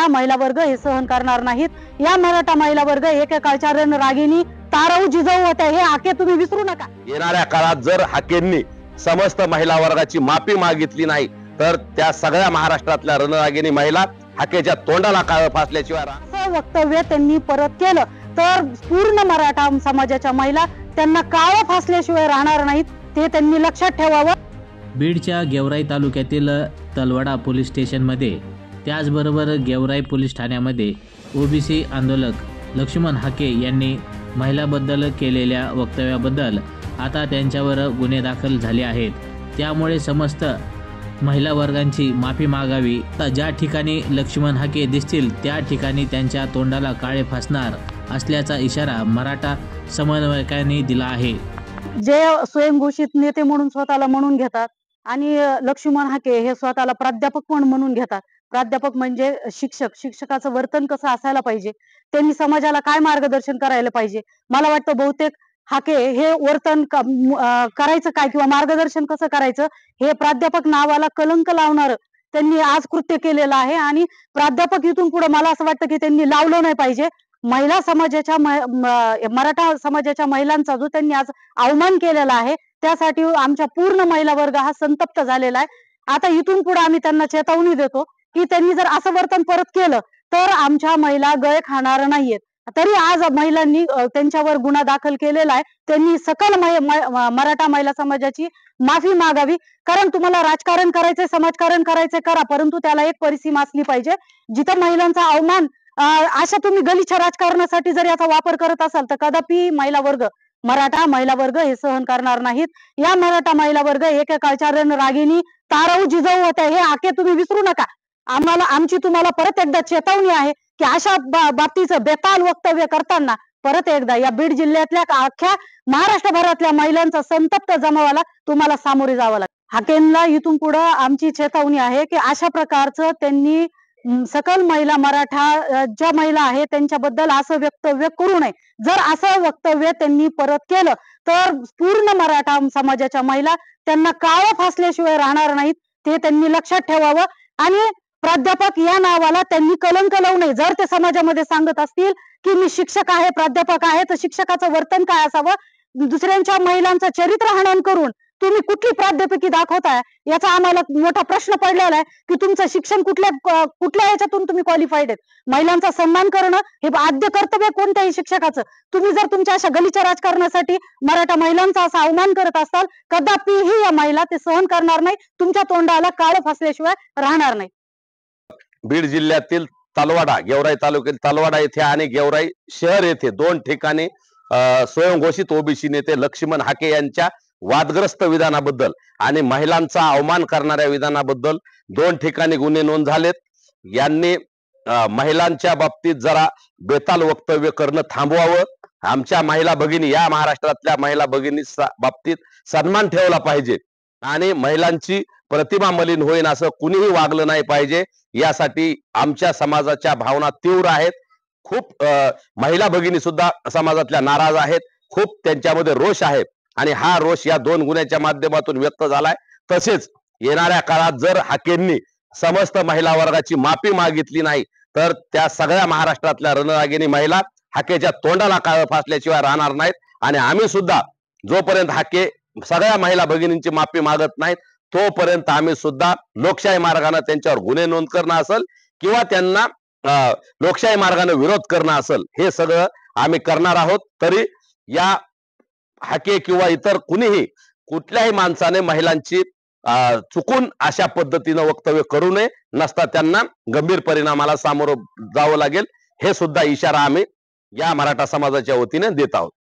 मराठा महिला वर्ग हे सहन करणार नाहीत। या मराठा महिला वर्ग एकेकाळच्या रणरागिणी तारव जिजाऊ होत्या, हे हाके तुम्ही विसरू नका। येणाऱ्या काळात जर हाकेंनी समस्त महिला वर्गाची माफी मागितली नाही तर त्या सगळ्या महाराष्ट्रातल्या रणरागिणी महिला हाकेच्या तोंडाला काळं फासल्याशिवाय असं वक्तव्य त्यांनी परत केलं तर पूर्ण मराठा समाजाच्या महिला त्यांना काळं फासल्याशिवाय राहणार नाहीत, ते त्यांनी लक्षात ठेवावं। बीडच्या गेवराई तालुक्यातील तलवाडा पोलीस स्टेशनमध्ये त्याचबरोबर गेवराई पोलीस ठाण्यामध्ये ओबीसी आंदोलक लक्ष्मण हाके यांनी महिलाबद्दल केलेल्या वक्तव्याबद्दल आता त्यांच्यावर गुन्हे दाखल झाले आहेत। त्यामुळे समस्त महिला वर्गांची माफी मागावी। ज्या ठिकाणी लक्ष्मण हाके दिसतील त्या ठिकाणी त्यांच्या तोंडाला काळे फासणार असल्याचा इशारा मराठा समन्वयकांनी दिला आहे। जे स्वयंघोषित नेते म्हणून स्वतःला म्हणून घेतात आणि लक्ष्मण हाके हे स्वतःला प्राध्यापक पण म्हणून घेतात। प्राध्यापक म्हणजे शिक्षक, शिक्षकाचं वर्तन कसं असायला पाहिजे, त्यांनी समाजाला काय मार्गदर्शन करायला पाहिजे। मला वाटतं बहुतेक हाके हे वर्तन करायचं काय किंवा मार्गदर्शन कसं करायचं हे प्राध्यापक नावाला कलंक लावणार त्यांनी आज कृत्य केलेलं आहे। आणि प्राध्यापक इथून पुढे मला असं वाटतं की त्यांनी लावलं नाही पाहिजे। महिला समाजाच्या मराठा समाजाच्या महिलांचा जो त्यांनी आज अवमान केलेला आहे त्यासाठी आमच्या पूर्ण महिला वर्ग हा संतप्त झालेला आहे। आता इथून पुढे आम्ही त्यांना चेतावणी देतो की त्यांनी जर असं वर्तन परत केलं तर आमच्या महिला गळ खाणार नाहीयेत। तरी आज महिलांनी त्यांच्यावर गुन्हा दाखल केलेला आहे। त्यांनी सकल मराठा महिला समाजाची माफी मागावी, कारण तुम्हाला राजकारण करायचंय, समाजकारण करायचंय करा, परंतु त्याला एक परिसीमा असली पाहिजे। जिथं महिलांचा अवमान अशा तुम्ही गलिच्छ राजकारणासाठी जर याचा वापर करत असाल तर कदापि मराठा महिला वर्ग हे सहन करणार नाहीत। या मराठा महिला वर्ग एकेकाळच्या रणरागिणी तारव जिजाऊ होत्या, हे हाके तुम्ही विसरू नका। आमची तुम्हाला परत एकदा चेतावणी आहे की अशा बाबतीचं बेताल वक्तव्य करताना परत एकदा या बीड जिल्ह्यातल्या अख्ख्या महाराष्ट्रभरातल्या महिलांचा संतप्त जमावाला तुम्हाला सामोरे जावं लागेल। हाकेंना इथून पुढे आमची चेतावणी आहे की अशा प्रकारचं त्यांनी सकल महिला मराठा ज्या महिला आहेत त्यांच्याबद्दल असं वक्तव्य करू नये। जर असं वक्तव्य त्यांनी परत केलं तर पूर्ण मराठा समाजाच्या महिला त्यांना काळं फासल्याशिवाय राहणार नाहीत, ते त्यांनी लक्षात ठेवावं। आणि प्राध्यापक या नावाला त्यांनी कलंक लावू नये। जर ते समाजामध्ये सांगत असतील की मी शिक्षक आहे, प्राध्यापक आहे, तर शिक्षकाचं वर्तन काय असावं, दुसऱ्यांच्या महिलांचं चरित्र हनन करून तुम्ही कुठली प्राध्यापकी दाखवताय याचा आम्हाला मोठा प्रश्न पडलेला आहे की तुमचं शिक्षण कुठल्या याच्यातून तुम्ही क्वालिफाईड आहेत। महिलांचा सन्मान करणं हे आद्य कर्तव्य कोणत्याही शिक्षकाचं। तुम्ही जर तुमच्या अशा गलिच्छ राजकारणासाठी मराठा महिलांचा असा अवमान करत असाल कदापिही या महिला ते सहन करणार नाही, तुमच्या तोंडाला काळं फासल्याशिवाय राहणार नाही। बीड जिल्ह्यातील तलवाडा, गेवराई तालुक्यातील तलवाडा येथे आणि गेवराई शहर येथे दोन ठिकाणी स्वयंघोषित ओबीसी नेते लक्ष्मण हाके यांच्या वादग्रस्त विधानाबद्दल आणि महिलांचा अवमान करणाऱ्या विधानाबद्दल दोन ठिकाणी गुन्हे नोंद झालेत। यांनी महिलांच्या बाबतीत जरा बेताल वक्तव्य करणं थांबवावं। आमच्या महिला भगिनी, या महाराष्ट्रातल्या महिला भगिनी बाबतीत सन्मान ठेवला पाहिजे आणि महिलांची प्रतिमा मलिन होईन असं कुणीही वागलं नाही पाहिजे। यासाठी आमच्या समाजाच्या भावना तीव्र आहेत। खूप महिला भगिनी सुद्धा समाजातल्या नाराज आहेत, खूप त्यांच्यामध्ये रोष आहे आणि हा रोष या दोन गुन्ह्याच्या माध्यमातून व्यक्त झालाय। तसेच येणाऱ्या काळात जर हाकेंनी समस्त महिला वर्गाची माफी मागितली नाही तर त्या सगळ्या महाराष्ट्रातल्या रणरागिणी महिला हाकेच्या तोंडाला काळं फासल्याशिवाय राहणार नाहीत। आणि आम्ही सुद्धा जोपर्यंत हाके सगळ्या महिला भगिनींची माफी मागत नाहीत तोपर्यंत आम्ही सुद्धा लोकशाही मार्गाने त्यांच्यावर गुन्हे नोंद करणं असेल किंवा त्यांना लोकशाही मार्गाने विरोध करणं असेल, हे सगळं आम्ही करणार आहोत। तरी या हाके किंवा इतर कुणीही कुठल्याही माणसाने महिलांची चुकून अशा पद्धतीनं वक्तव्य करू नये, नसता त्यांना गंभीर परिणामाला सामोरं जावं लागेल। हे सुद्धा इशारा आम्ही या मराठा समाजाच्या वतीने देत आहोत।